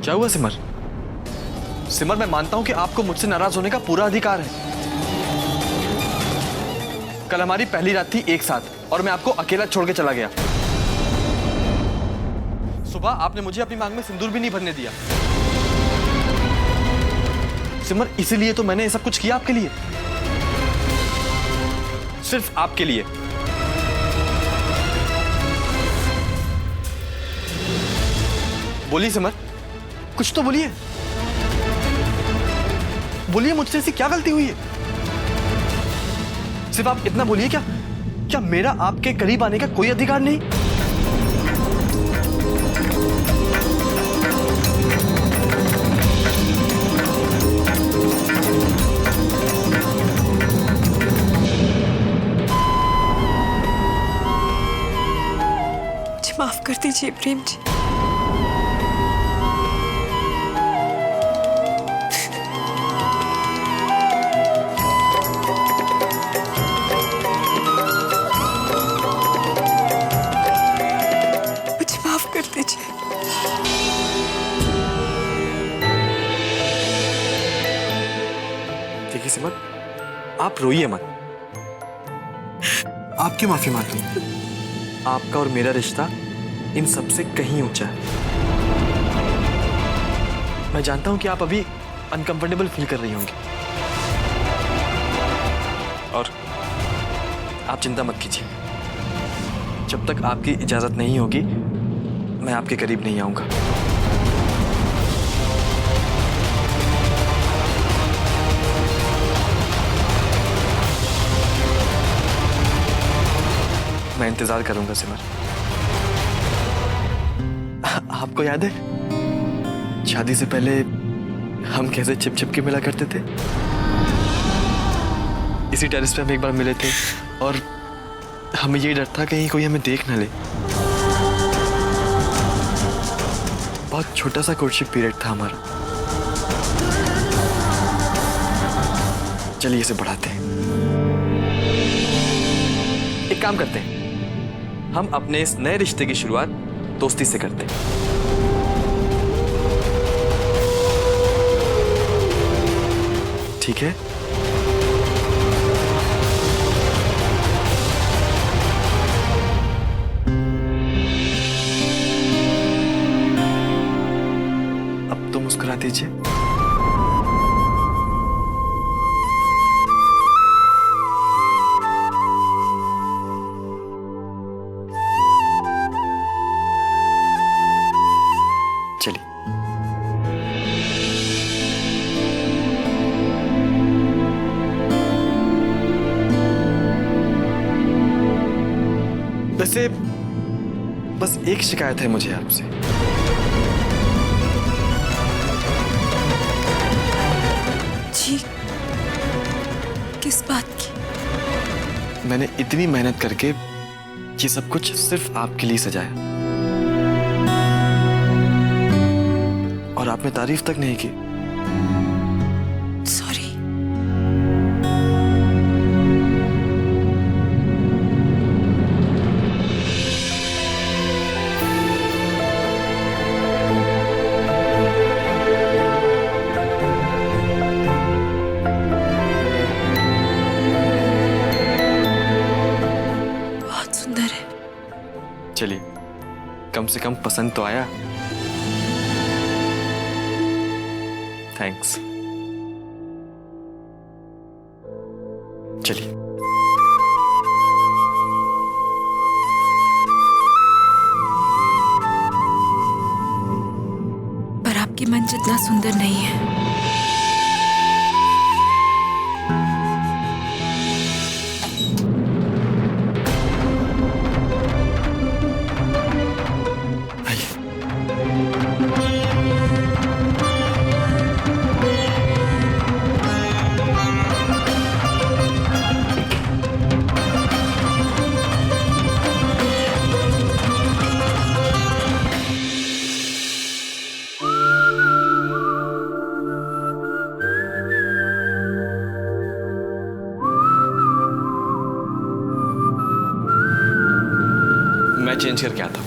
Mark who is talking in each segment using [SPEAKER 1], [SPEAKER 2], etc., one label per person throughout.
[SPEAKER 1] क्या हुआ सिमर? सिमर, मैं मानता हूं कि आपको मुझसे नाराज होने का पूरा अधिकार है। कल हमारी पहली रात थी एक साथ और मैं आपको अकेला छोड़ के चला गया। सुबह आपने मुझे अपनी मांग में सिंदूर भी नहीं भरने दिया। सिमर, इसीलिए तो मैंने ये सब कुछ किया आपके लिए, सिर्फ आपके लिए। बोलिए सिमर, कुछ तो बोलिए। बोलिए, मुझसे ऐसी क्या गलती हुई है? सिर्फ आप इतना बोलिए, क्या मेरा आपके करीब आने का कोई अधिकार नहीं?
[SPEAKER 2] मुझे माफ कर दीजिए प्रेम जी।
[SPEAKER 1] देखिए सिमर, आप रोइए मत। आप क्यों माफी मांगते हैं? आपका और मेरा रिश्ता इन सबसे कहीं ऊंचा है। मैं जानता हूं कि आप अभी अनकंफर्टेबल फील कर रही होंगी, और आप चिंता मत कीजिए। जब तक आपकी इजाजत नहीं होगी मैं आपके करीब नहीं आऊंगा। मैं इंतजार करूंगा सिमर। आपको याद है शादी से पहले हम कैसे छिप छिप के मिला करते थे? इसी टेरेस पे हम एक बार मिले थे और हमें ये डर था कहीं कोई हमें देख ना ले। बहुत छोटा सा कोर्टशिप पीरियड था हमारा। चलिए इसे बढ़ाते हैं। एक काम करते हैं, हम अपने इस नए रिश्ते की शुरुआत दोस्ती से करते हैं। ठीक है? अब तो मुस्कुरा दीजिए। चलिए। वैसे बस एक शिकायत है मुझे आपसे।
[SPEAKER 2] जी, किस बात की?
[SPEAKER 1] मैंने इतनी मेहनत करके ये सब कुछ सिर्फ आपके लिए सजाया और आपने तारीफ तक नहीं की।
[SPEAKER 2] सॉरी। बहुत सुंदर है।
[SPEAKER 1] चलिए, कम से कम पसंद तो आया। थैंक्स। चलिए।
[SPEAKER 2] पर आपकी मन जितना सुंदर नहीं है।
[SPEAKER 1] मैं चेंज करके आता हूं।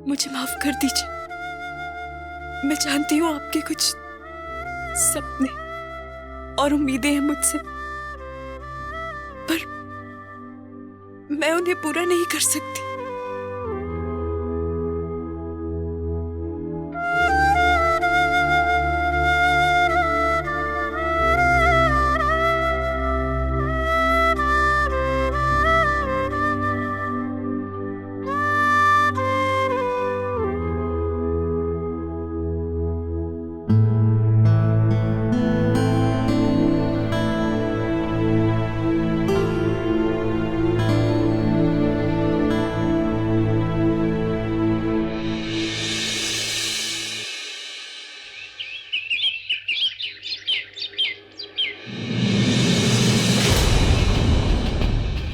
[SPEAKER 2] मुझे माफ कर दीजिए। मैं जानती हूँ आपके कुछ सपने और उम्मीदें हैं मुझसे, पर मैं उन्हें पूरा नहीं कर सकती।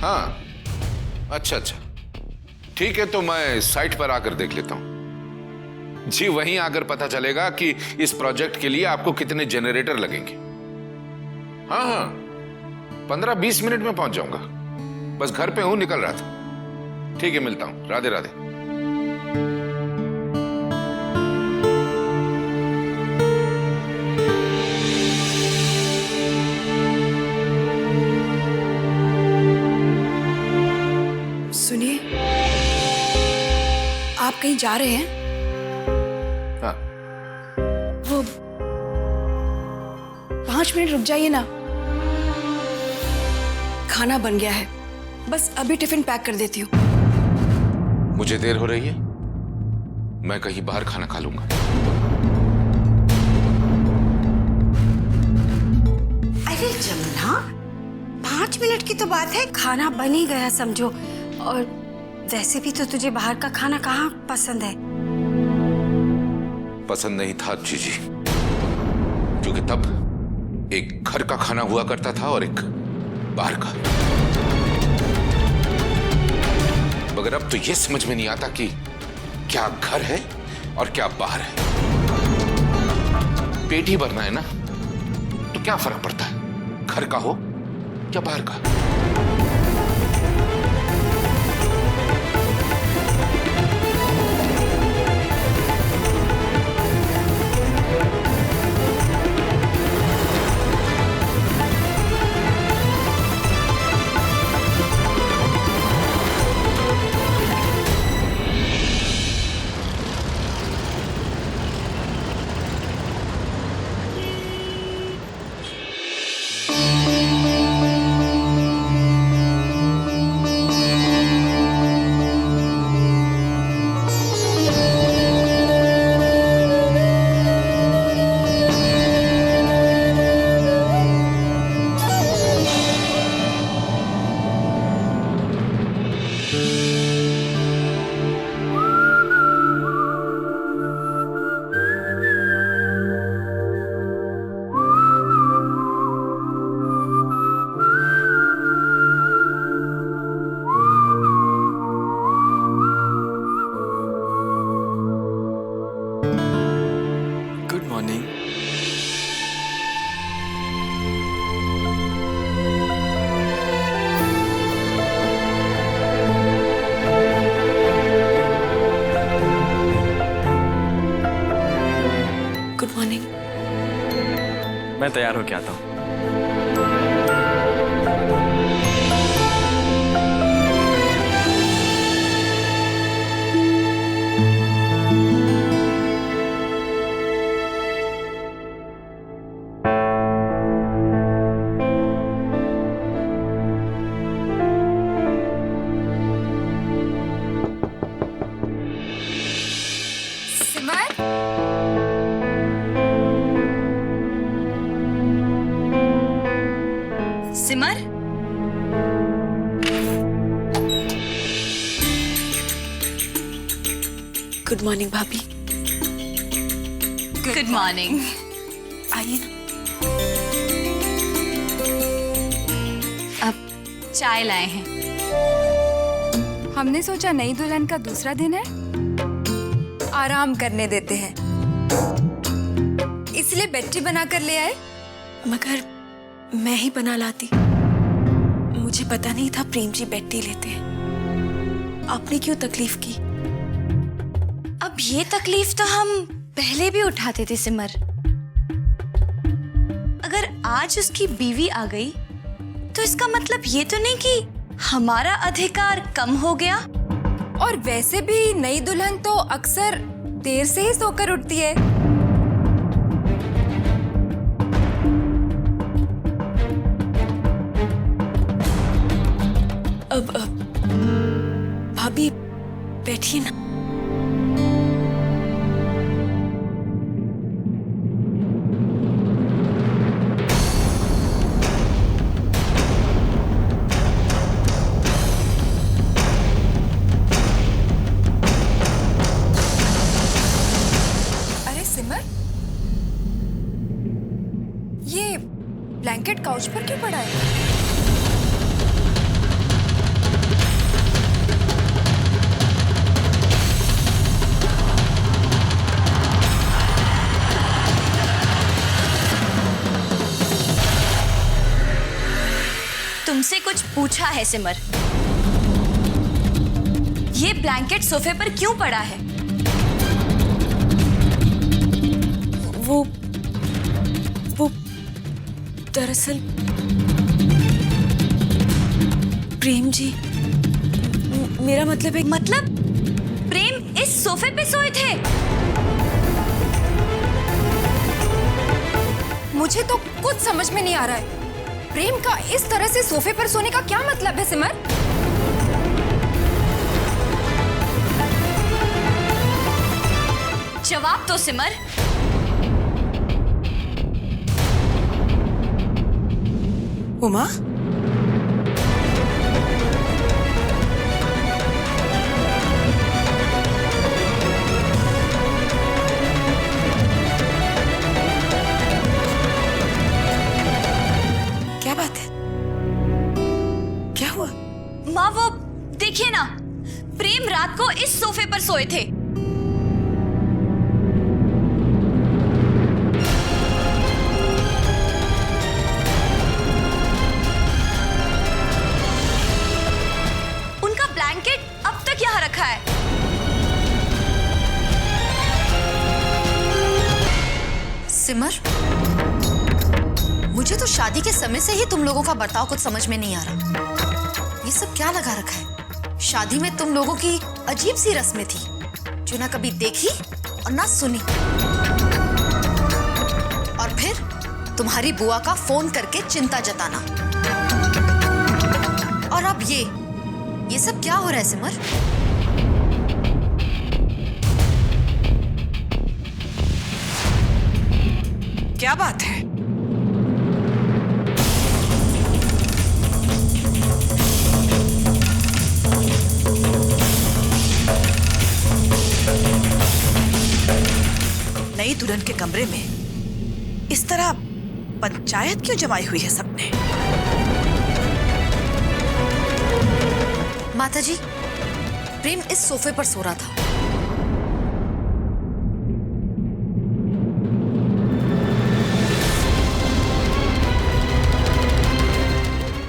[SPEAKER 3] हाँ, अच्छा अच्छा, ठीक है, तो मैं साइट पर आकर देख लेता हूं। जी, वहीं आकर पता चलेगा कि इस प्रोजेक्ट के लिए आपको कितने जनरेटर लगेंगे। हाँ हाँ, 15-20 मिनट में पहुंच जाऊंगा। बस घर पे हूं, निकल रहा था। ठीक है, मिलता हूं। राधे राधे।
[SPEAKER 2] सुनिए, आप कहीं जा रहे हैं?
[SPEAKER 3] हाँ,
[SPEAKER 2] वो 5 मिनट रुक जाइए ना, खाना बन गया है। बस अभी टिफिन पैक कर देती हूँ।
[SPEAKER 3] मुझे देर हो रही है, मैं कहीं बाहर खाना खा लूंगा।
[SPEAKER 4] अरे जमुना, 5 मिनट की तो बात है, खाना बन ही गया समझो। और वैसे भी तो तुझे बाहर का खाना कहाँ पसंद है?
[SPEAKER 3] पसंद नहीं था जीजी, क्योंकि तब एक घर का खाना हुआ करता था और एक बाहर का। मगर अब तो ये समझ में नहीं आता कि क्या घर है और क्या बाहर है। पेट ही भरना है ना, तो क्या फर्क पड़ता है, घर का हो या बाहर का।
[SPEAKER 1] Good morning.
[SPEAKER 2] Good morning.
[SPEAKER 1] मैं तैयार होके आता हूँ।
[SPEAKER 4] सिमर,
[SPEAKER 2] गुड मॉर्निंग भाभी।
[SPEAKER 4] Good morning.
[SPEAKER 2] आइए ना।
[SPEAKER 4] अब चाय लाए हैं।
[SPEAKER 5] हमने सोचा नई दुल्हन का दूसरा दिन है, आराम करने देते हैं, इसलिए बेड टी बना कर ले आए।
[SPEAKER 2] मगर मैं ही बना लाती, मुझे पता नहीं था प्रेम जी बेड टी लेते हैं। आपने क्यों तकलीफ की?
[SPEAKER 5] अब ये तकलीफ तो हम पहले भी उठाते थे सिमर। अगर आज उसकी बीवी आ गई तो इसका मतलब ये तो नहीं कि हमारा अधिकार कम हो गया।
[SPEAKER 2] और वैसे भी नई दुल्हन तो अक्सर देर से ही सोकर उठती है। अब भाभी बैठिए ना।
[SPEAKER 5] अरे सिमर, ये ब्लैंकेट काउच पर क्यों पड़ा है? तुमसे कुछ पूछा है सिमर। ये ब्लैंकेट सोफे पर क्यों पड़ा है?
[SPEAKER 2] वो दरअसल प्रेम जी, मेरा मतलब है।
[SPEAKER 5] मतलब प्रेम इस सोफे पे सोए थे?
[SPEAKER 2] मुझे तो कुछ समझ में नहीं आ रहा है। प्रेम का इस तरह से सोफे पर सोने का क्या मतलब है सिमर?
[SPEAKER 5] जवाब दो सिमर।
[SPEAKER 2] उमा, क्या बात है? क्या हुआ?
[SPEAKER 5] माँ वो देखिए ना, प्रेम रात को इस सोफे पर सोए थे। उनका ब्लैंकेट अब तक यहाँ रखा है।
[SPEAKER 6] सिमर, मुझे तो शादी के समय से ही तुम लोगों का बर्ताव कुछ समझ में नहीं आ रहा। ये सब क्या लगा रखा है? शादी में तुम लोगों की अजीब सी रस्में थी जो ना कभी देखी और ना सुनी। और फिर तुम्हारी बुआ का फोन करके चिंता जताना। और अब ये सब क्या हो रहा है सिमर?
[SPEAKER 2] क्या बात है?
[SPEAKER 7] नई दुल्हन के कमरे में इस तरह पंचायत क्यों जमाई हुई है सबने?
[SPEAKER 6] माताजी, प्रेम इस सोफे पर सो रहा था।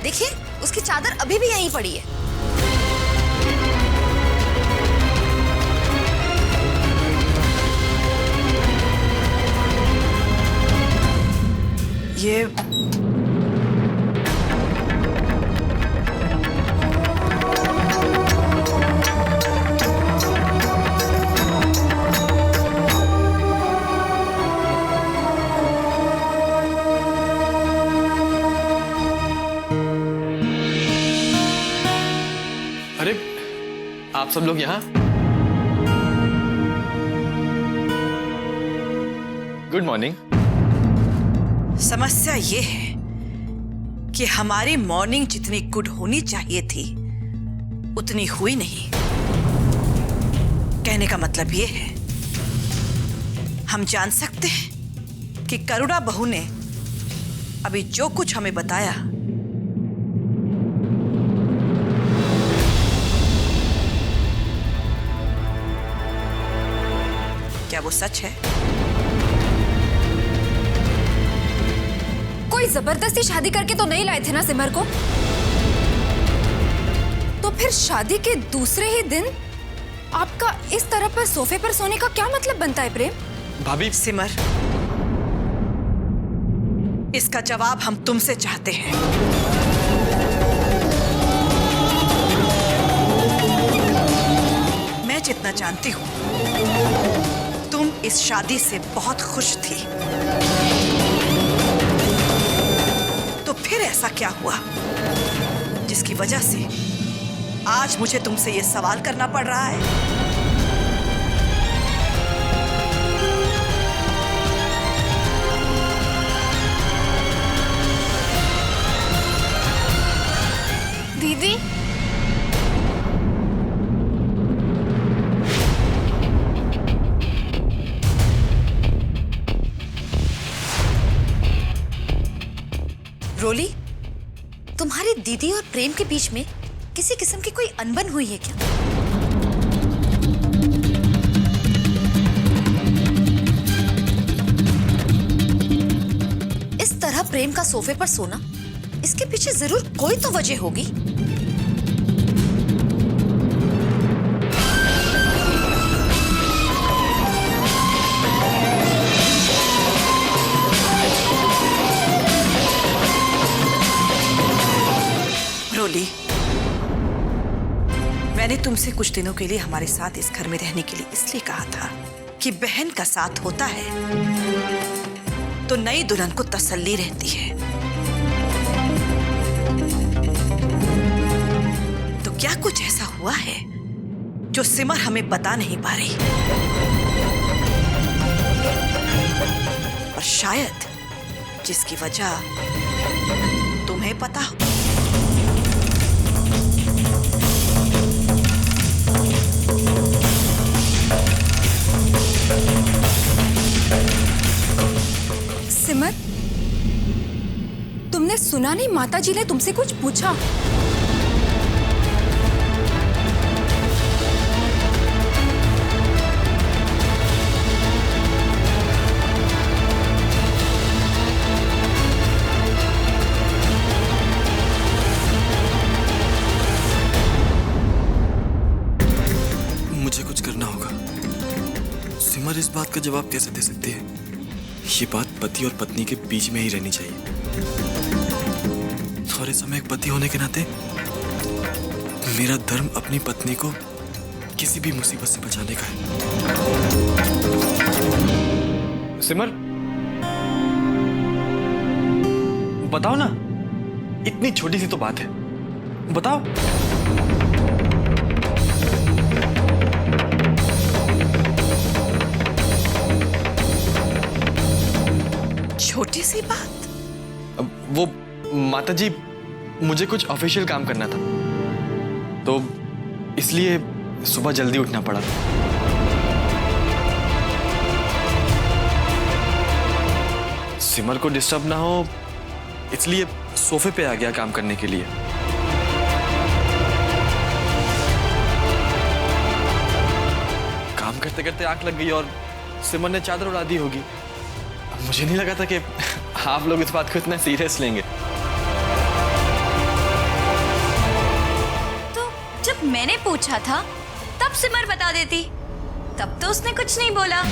[SPEAKER 6] देखिए, उसकी चादर अभी भी यहीं पड़ी है।
[SPEAKER 7] ये
[SPEAKER 1] अरे आप सब लोग यहाँ? Good morning.
[SPEAKER 7] समस्या ये है कि हमारी मॉर्निंग जितनी गुड होनी चाहिए थी उतनी हुई नहीं। कहने का मतलब ये है, हम जान सकते हैं कि करुणा बहू ने अभी जो कुछ हमें बताया क्या वो सच है?
[SPEAKER 2] कोई जबरदस्ती शादी करके तो नहीं लाए थे ना सिमर को? तो फिर शादी के दूसरे ही दिन आपका इस तरह पर सोफे पर सोने का क्या मतलब बनता है प्रेम?
[SPEAKER 1] भाभी
[SPEAKER 7] सिमर, इसका जवाब हम तुमसे चाहते हैं। मैं जितना जानती हूं, तुम इस शादी से बहुत खुश थी। तो फिर ऐसा क्या हुआ जिसकी वजह से आज मुझे तुमसे ये सवाल करना पड़ रहा है?
[SPEAKER 2] दीदी,
[SPEAKER 6] रोली, तुम्हारी दीदी और प्रेम के बीच में किसी किस्म की कोई अनबन हुई है क्या? इस तरह प्रेम का सोफे पर सोना, इसके पीछे जरूर कोई तो वजह होगी।
[SPEAKER 7] रोली, मैंने तुमसे कुछ दिनों के लिए हमारे साथ इस घर में रहने के लिए इसलिए कहा था कि बहन का साथ होता है तो नई दुल्हन को तसल्ली रहती है। तो क्या कुछ ऐसा हुआ है जो सिमर हमें बता नहीं पा रही? और शायद जिसकी वजह तुम्हें पता हो।
[SPEAKER 2] सिमर, तुमने सुना नहीं माताजी ने तुमसे कुछ पूछा?
[SPEAKER 1] मुझे कुछ करना होगा। सिमर इस बात का जवाब कैसे दे सकती है? ये बात पति और पत्नी के बीच में ही रहनी चाहिए। थोड़े समय एक पति होने के नाते मेरा धर्म अपनी पत्नी को किसी भी मुसीबत से बचाने का है। सिमर, बताओ ना, इतनी छोटी सी तो बात है, बताओ।
[SPEAKER 7] छोटी सी बात?
[SPEAKER 1] वो माताजी, मुझे कुछ ऑफिशियल काम करना था तो इसलिए सुबह जल्दी उठना पड़ा। सिमर को डिस्टर्ब ना हो इसलिए सोफे पे आ गया काम करने के लिए। काम करते करते आंख लग गई और सिमर ने चादर उड़ा दी होगी। मुझे नहीं लगा था कि आप लोग इस बात को इतना सीरियस लेंगे।
[SPEAKER 5] तो जब मैंने पूछा था तब सिमर बता देती, तब तो उसने कुछ नहीं बोला।